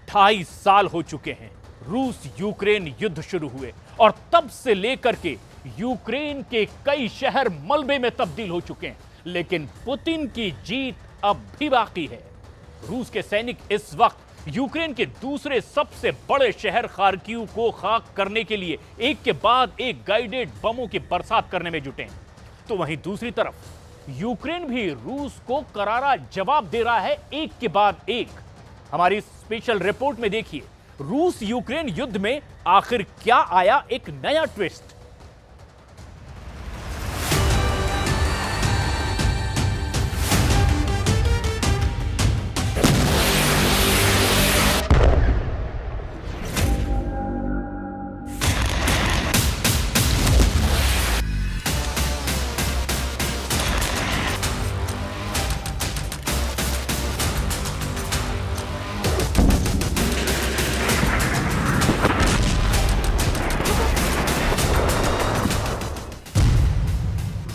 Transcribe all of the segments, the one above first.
2.5 साल हो चुके हैं रूस यूक्रेन युद्ध शुरू हुए और तब से लेकर के यूक्रेन के कई शहर मलबे में तब्दील हो चुके हैं, लेकिन पुतिन की जीत अब भी बाकी है। रूस के सैनिक इस वक्त यूक्रेन के दूसरे सबसे बड़े शहर खार्किव को खाक करने के लिए एक के बाद एक गाइडेड बमों की बरसात करने में जुटे हैं। तो वहीं दूसरी तरफ यूक्रेन भी रूस को करारा जवाब दे रहा है, एक के बाद एक। हमारी स्पेशल रिपोर्ट में देखिए रूस यूक्रेन युद्ध में आखिर क्या आया एक नया ट्विस्ट।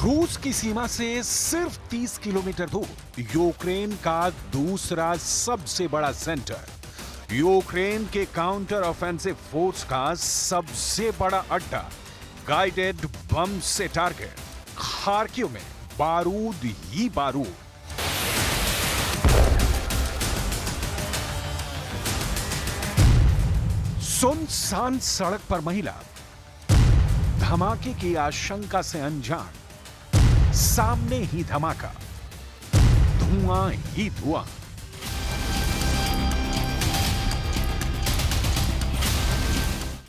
रूस की सीमा से सिर्फ 30 किलोमीटर दूर यूक्रेन का दूसरा सबसे बड़ा सेंटर, यूक्रेन के काउंटर ऑफेंसिव फोर्स का सबसे बड़ा अड्डा, गाइडेड बम से टारगेट, खार्किव में बारूद ही बारूद। सुनसान सड़क पर महिला, धमाके की आशंका से अनजान, सामने ही धमाका, धुआं ही धुआं।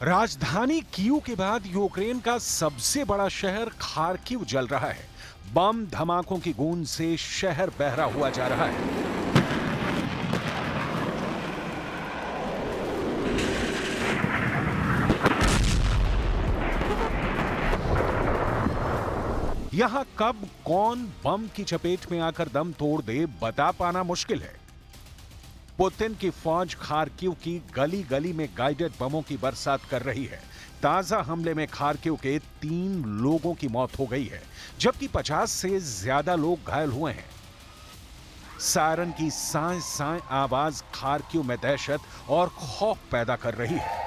राजधानी कीव के बाद यूक्रेन का सबसे बड़ा शहर खार्किव जल रहा है। बम धमाकों की गूंज से शहर बहरा हुआ जा रहा है। यहां कब कौन बम की चपेट में आकर दम तोड़ दे बता पाना मुश्किल है। पुतिन की फौज खार्किव की गली गली में गाइडेड बमों की बरसात कर रही है। ताजा हमले में खार्किव के 3 लोगों की मौत हो गई है, जबकि 50 से ज्यादा लोग घायल हुए हैं। सायरन की साए साए आवाज खार्किव में दहशत और खौफ पैदा कर रही है।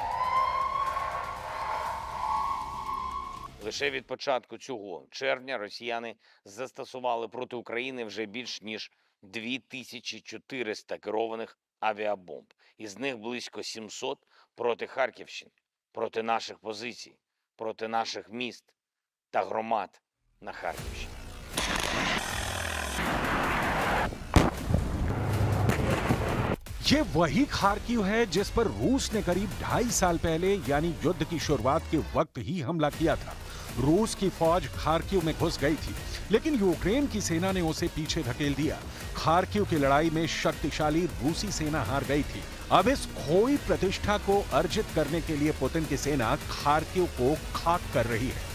Лише від початку цього червня росіяни застосували проти України вже більш ніж 2400 керованих авіабомб. Із них близько 700 проти Харківщини, проти наших позицій, проти наших міст та громад на Харківщині. ये वही खार्किव है जिस पर रूस ने करीब 2.5 साल पहले यानी युद्ध की शुरुआत के वक्त ही हमला किया था। रूस की फौज खार्किव में घुस गई थी, लेकिन यूक्रेन की सेना ने उसे पीछे धकेल दिया। खार्किव की लड़ाई में शक्तिशाली रूसी सेना हार गई थी। अब इस खोई प्रतिष्ठा को अर्जित करने के लिए पुतिन की सेना खार्किव को खाक कर रही है।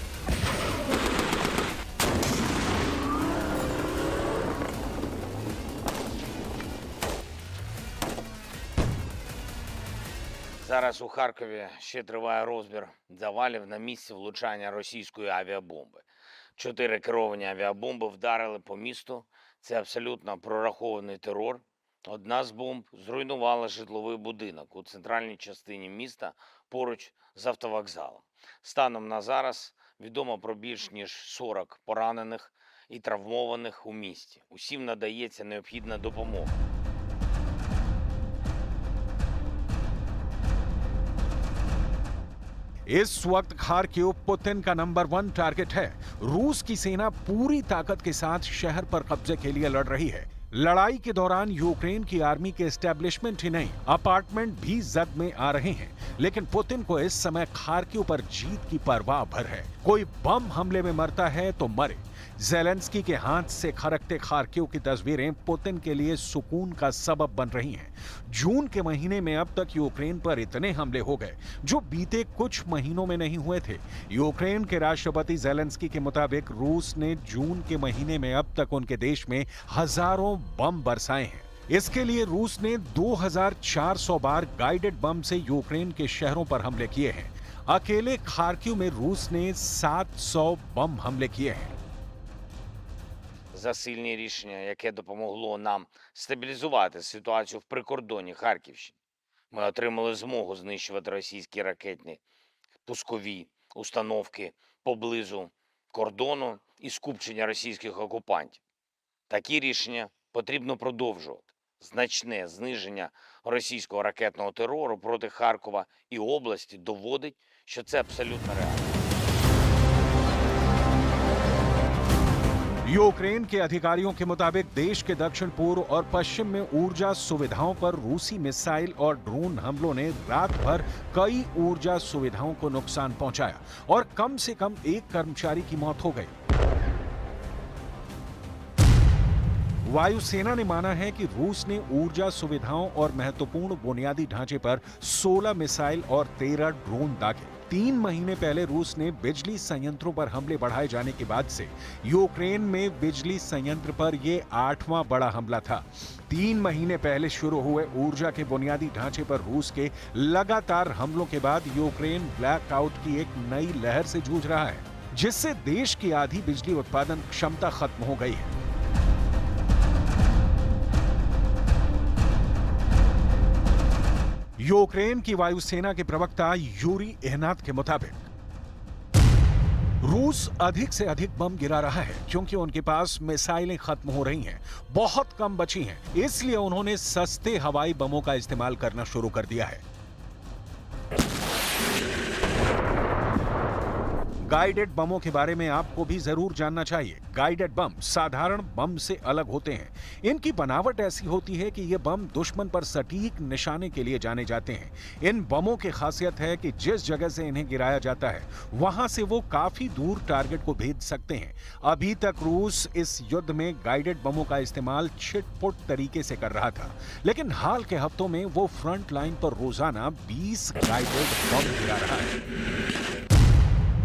Зараз у Харкові ще триває розбір завалів на місці влучання російської авіабомби. 4 керовані авіабомби вдарили по місту. Це абсолютно прорахований терор. Одна з бомб зруйнувала житловий будинок у центральній частині міста поруч з автовокзалом. Станом на зараз відомо про більш ніж 40 поранених і травмованих у місті. Усім надається необхідна допомога. इस वक्त खार्किव पुतिन का नंबर 1 टारगेट है। रूस की सेना पूरी ताकत के साथ शहर पर कब्जे के लिए लड़ रही है। लड़ाई के दौरान यूक्रेन की आर्मी के एस्टेब्लिशमेंट ही नहीं, अपार्टमेंट भी जद में आ रहे हैं। लेकिन पुतिन को इस समय खार्किव पर जीत की परवाह भर है। कोई बम हमले में मरता है तो मरे। ज़ेलेंस्की के हाथ से खरकते खार्किव की तस्वीरें पुतिन के लिए सुकून का सबब बन रही हैं। जून के महीने में अब तक यूक्रेन पर इतने हमले हो गए जो बीते कुछ महीनों में नहीं हुए थे। यूक्रेन के राष्ट्रपति ज़ेलेंस्की के मुताबिक रूस ने जून के महीने में अब तक उनके देश में हजारों बम बरसाए हैं। इसके लिए रूस ने 2400 बार गाइडेड बम से यूक्रेन के शहरों पर हमले किए हैं। अकेले खार्किव में रूस ने 700 बम हमले किए हैं। За сильні рішення, яке допомогло нам стабілізувати ситуацію в прикордонні Харківщини. Ми отримали змогу знищувати російські ракетні пускові установки поблизу кордону і скупчення російських окупантів. Такі рішення потрібно продовжувати. Значне зниження російського ракетного терору проти Харкова і області доводить, що це абсолютно реально. यूक्रेन के अधिकारियों के मुताबिक देश के दक्षिण पूर्व और पश्चिम में ऊर्जा सुविधाओं पर रूसी मिसाइल और ड्रोन हमलों ने रात भर कई ऊर्जा सुविधाओं को नुकसान पहुंचाया और कम से कम एक कर्मचारी की मौत हो गई। वायुसेना ने माना है कि रूस ने ऊर्जा सुविधाओं और महत्वपूर्ण बुनियादी ढांचे पर 16 मिसाइल और 13 ड्रोन दागे। 3 महीने पहले रूस ने बिजली संयंत्रों पर हमले बढ़ाए जाने के बाद से यूक्रेन में बिजली संयंत्र पर यह 8वां बड़ा हमला था। 3 महीने पहले शुरू हुए ऊर्जा के बुनियादी ढांचे पर रूस के लगातार हमलों के बाद यूक्रेन ब्लैकआउट की एक नई लहर से जूझ रहा है, जिससे देश की आधी बिजली उत्पादन क्षमता खत्म हो गई है। यूक्रेन की वायुसेना के प्रवक्ता यूरी इहनात के मुताबिक रूस अधिक से अधिक बम गिरा रहा है क्योंकि उनके पास मिसाइलें खत्म हो रही हैं, बहुत कम बची हैं, इसलिए उन्होंने सस्ते हवाई बमों का इस्तेमाल करना शुरू कर दिया है। गाइडेड बमों के बारे में आपको भी जरूर जानना चाहिए। गाइडेड बम साधारण बम से अलग होते हैं। इनकी बनावट ऐसी होती है कि ये बम दुश्मन पर सटीक निशाने के लिए जाने जाते हैं। इन बमों की खासियत है कि जिस जगह से इन्हें गिराया जाता है वहां से वो काफी दूर टारगेट को भेज सकते हैं। अभी तक रूस इस युद्ध में गाइडेड बमों का इस्तेमाल छिटपुट तरीके से कर रहा था, लेकिन हाल के हफ्तों में वो फ्रंट लाइन पर रोजाना 20 गाइडेड बम गिरा रहा है।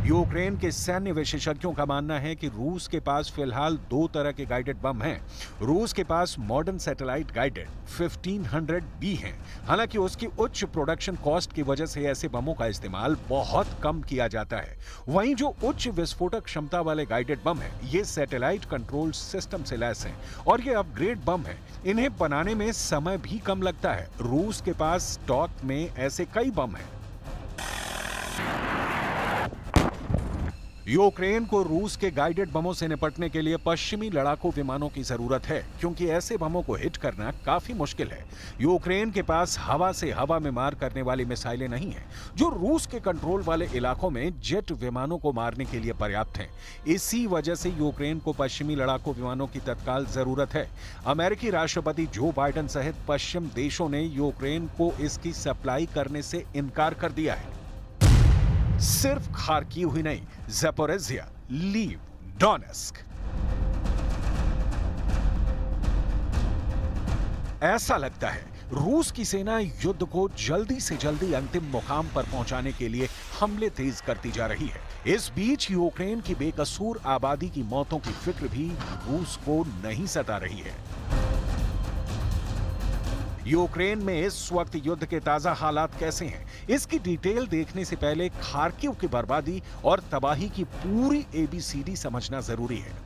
यूक्रेन के सैन्य विशेषज्ञों का मानना है कि रूस के पास फिलहाल 2 तरह के गाइडेड बम हैं। रूस के पास मॉडर्न सैटेलाइट गाइडेड 1500B हैं। हालांकि उसकी उच्च प्रोडक्शन कॉस्ट की वजह से ऐसे बमों का इस्तेमाल बहुत कम किया जाता है। वहीं जो उच्च विस्फोटक क्षमता वाले गाइडेड बम हैं, ये सैटेलाइट कंट्रोल सिस्टम से लैस हैं और ये अपग्रेड बम हैं। इन्हें बनाने में समय भी कम लगता है। रूस के पास स्टॉक में ऐसे कई बम हैं। यूक्रेन को रूस के गाइडेड बमों से निपटने के लिए पश्चिमी लड़ाकू विमानों की जरूरत है, क्योंकि ऐसे बमों को हिट करना काफी मुश्किल है। यूक्रेन के पास हवा से हवा में मार करने वाली मिसाइलें नहीं हैं, जो रूस के कंट्रोल वाले इलाकों में जेट विमानों को मारने के लिए पर्याप्त हैं। इसी वजह से यूक्रेन को पश्चिमी लड़ाकू विमानों की तत्काल जरूरत है। अमेरिकी राष्ट्रपति जो बाइडेन सहित पश्चिम देशों ने यूक्रेन को इसकी सप्लाई करने से इनकार कर दिया है। सिर्फ खार्किव ही नहीं, ज़पोरिज़िया, लीव, डोनेस्क। ऐसा लगता है रूस की सेना युद्ध को जल्दी से जल्दी अंतिम मुकाम पर पहुंचाने के लिए हमले तेज करती जा रही है। इस बीच यूक्रेन की बेकसूर आबादी की मौतों की फिक्र भी रूस को नहीं सता रही है। यूक्रेन में इस वक्त युद्ध के ताजा हालात कैसे हैं, इसकी डिटेल देखने से पहले खार्किव की बर्बादी और तबाही की पूरी ABCD समझना जरूरी है।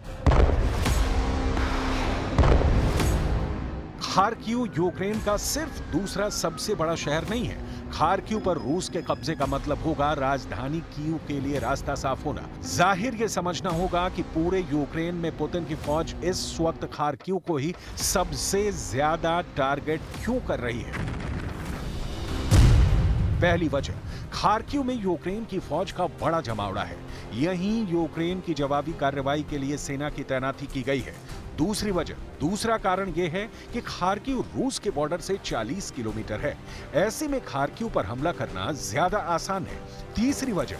खार्किव यूक्रेन का सिर्फ दूसरा सबसे बड़ा शहर नहीं है। खार्किव पर रूस के कब्जे का मतलब होगा राजधानी कीव के लिए रास्ता साफ होना। जाहिर ये समझना होगा कि पूरे यूक्रेन में पुतिन की फौज इस वक्त खार्किव को ही सबसे ज्यादा टारगेट क्यों कर रही है। पहली वजह, खार्किव में यूक्रेन की फौज का बड़ा जमावड़ा है। यहीं यूक्रेन की जवाबी कार्रवाई के लिए सेना की तैनाती की गई है। दूसरी वजह, दूसरा कारण यह है कि खार्किव रूस के बॉर्डर से 40 किलोमीटर है। ऐसे में खार्किव पर हमला करना ज्यादा आसान है। तीसरी वजह,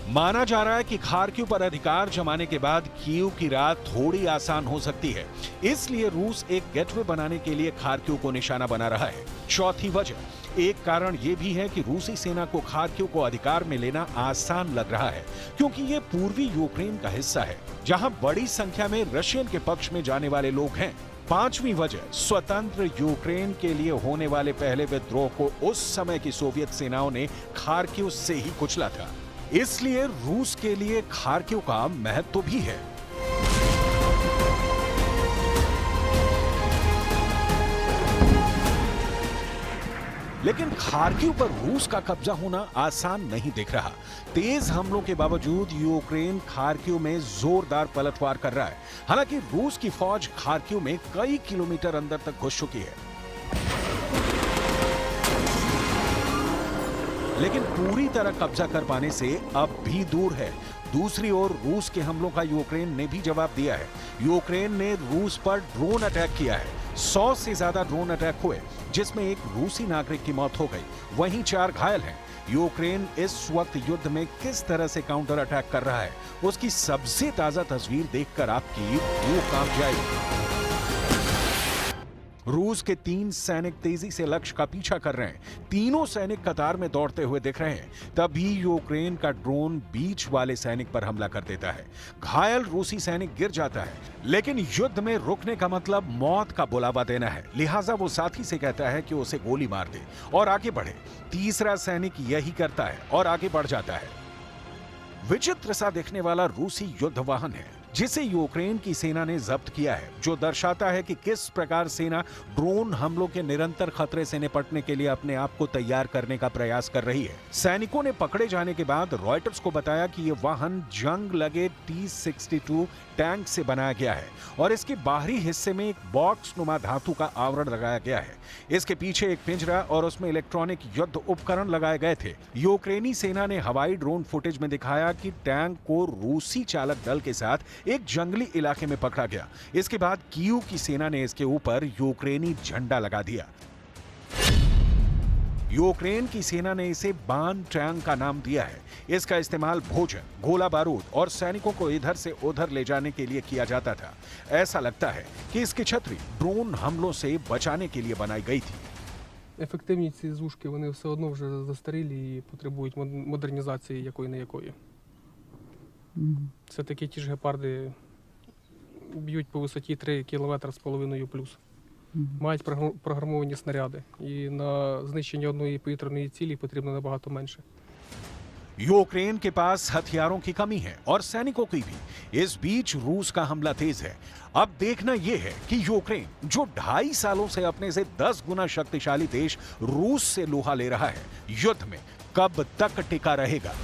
माना जा रहा है कि खार्किव पर अधिकार जमाने के बाद कीव की रात थोड़ी आसान हो सकती है, इसलिए रूस एक गेटवे बनाने के लिए खार्किव को निशाना बना रहा है। चौथी वजह, एक कारण यह भी है कि रूसी सेना को खार्किव को अधिकार में लेना आसान लग रहा है, क्योंकि यह पूर्वी यूक्रेन का हिस्सा है, जहां बड़ी संख्या में रशियन के पक्ष में जाने वाले लोग हैं। पांचवी वजह, स्वतंत्र यूक्रेन के लिए होने वाले पहले विद्रोह को उस समय की सोवियत सेनाओं ने खार्किव से ही कुचला था, इसलिए रूस के लिए खार्किव का महत्व भी है। लेकिन खार्किव पर रूस का कब्जा होना आसान नहीं दिख रहा। तेज हमलों के बावजूद यूक्रेन खार्किव में जोरदार पलटवार कर रहा है। हालांकि रूस की फौज खार्किव में कई किलोमीटर अंदर तक घुस चुकी है, लेकिन पूरी तरह कब्जा कर पाने से अब भी दूर है। दूसरी ओर रूस के हमलों का यूक्रेन ने भी जवाब दिया है। यूक्रेन ने रूस पर ड्रोन अटैक किया है। 100 से ज्यादा ड्रोन अटैक हुए, जिसमें एक रूसी नागरिक की मौत हो गई, वहीं 4 घायल हैं। यूक्रेन इस वक्त युद्ध में किस तरह से काउंटर अटैक कर रहा है, उसकी सबसे ताजा तस्वीर देखकर आपकी रूह कांप जाएगी। रूस के 3 सैनिक तेजी से लक्ष्य का पीछा कर रहे हैं। तीनों सैनिक कतार में दौड़ते हुए दिख रहे हैं। तभी यूक्रेन का ड्रोन बीच वाले सैनिक पर हमला कर देता है। घायल रूसी सैनिक गिर जाता है, लेकिन युद्ध में रुकने का मतलब मौत का बुलावा देना है। लिहाजा वो साथी से कहता है कि उसे गोली मार दे और आगे बढ़े। तीसरा सैनिक यही करता है और आगे बढ़ जाता है। विचित्र सा दिखने वाला रूसी युद्ध वाहन है, जिसे यूक्रेन की सेना ने जब्त किया है, जो दर्शाता है कि किस प्रकार सेना ड्रोन हमलों के निरंतर खतरे से निपटने के लिए अपने आप को तैयार करने का प्रयास कर रही है। सैनिकों ने पकड़े जाने के बाद रॉयटर्स को बताया कि यह वाहन जंग लगे T-62 टैंक से बनाया गया है और इसके बाहरी हिस्से में एक बॉक्स नुमा धातु का आवरण लगाया गया है। इसके पीछे एक पिंजरा और उसमें इलेक्ट्रॉनिक युद्ध उपकरण लगाए गए थे। यूक्रेनी सेना ने हवाई ड्रोन फुटेज में दिखाया कि टैंक को रूसी चालक दल के साथ एक जंगली इलाके में पकड़ा गया। इसके बाद कीव की सेना ने इसके ऊपर यूक्रेनी झंडा लगा दिया। यूक्रेन की सेना ने इसे बान टैंक का नाम दिया है। इसका इस्तेमाल भोजन, गोला बारूद और सैनिकों को इधर से उधर ले जाने के लिए किया जाता था। ऐसा लगता है कि इसकी छतरी ड्रोन हमलों से बचाने के लिए बनाई गई थी। Ефективність ці зушки, вони все одно вже застарілі і потребують модернізації якої не якої. Це такі ті ж гепарди б'ють по висоті 3,5 км плюс. Мають програмовані снаряди. І на знищення одної повітряної цілі потрібно набагато менше. यूक्रेन के पास हथियारों की कमी है और सैनिकों की भी। इस बीच रूस का हमला तेज है। अब देखना यह है कि यूक्रेन, जो 2.5 सालों से अपने से 10 गुना शक्तिशाली देश रूस से लोहा ले रहा है, युद्ध में कब तक टिका रहेगा।